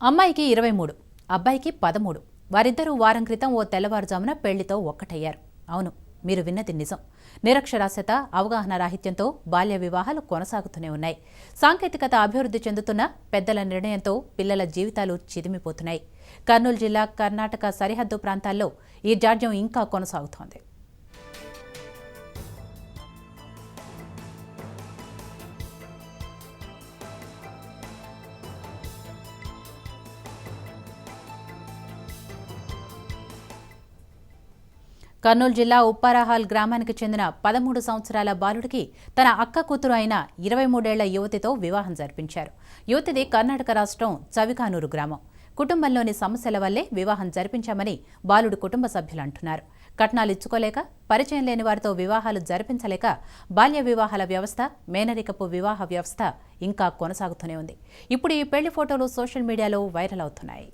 అమ్మాయికి 23, అబ్బాయికి 13. వారిద్దరూ వారం క్రితం ఓ తెల్లవారుజామున పెళ్లితో ఒక్కటయ్యారు. అవును, మీరు విన్నది నిజం. నిరక్షరాస్యత, అవగాహన రాహిత్యంతో బాల్య వివాహాలు కొనసాగుతూనే ఉన్నాయి. సాంకేతికత అభివృద్ధి చెందుతున్న పెద్దల నిర్ణయంతో పిల్లల జీవితాలు చిదిమిపోతున్నాయి. కర్నూలు జిల్లా కర్ణాటక సరిహద్దు ప్రాంతాల్లో ఈ జాడ్యం ఇంకా కొనసాగుతోంది. కర్నూలు జిల్లా ఉప్పారహాల్ గ్రామానికి చెందిన 13 సంవత్సరాల బాలుడికి తన అక్క కూతురు అయిన 23 యువతితో వివాహం జరిపించారు. యువతిది కర్ణాటక రాష్ట్రం చవికానూరు గ్రామం. కుటుంబంలోని సమస్యల వల్లే వివాహం జరిపించామని బాలుడి కుటుంబ సభ్యులు అంటున్నారు. కట్నాలు ఇచ్చుకోలేక, పరిచయం లేని వారితో వివాహాలు జరిపించలేక బాల్య వివాహాల వ్యవస్థ, మేనరికపు వివాహ వ్యవస్థ ఇంకా కొనసాగుతూనే ఉంది. ఇప్పుడు ఈ పెళ్లి ఫోటోలు సోషల్ మీడియాలో వైరల్ అవుతున్నాయి.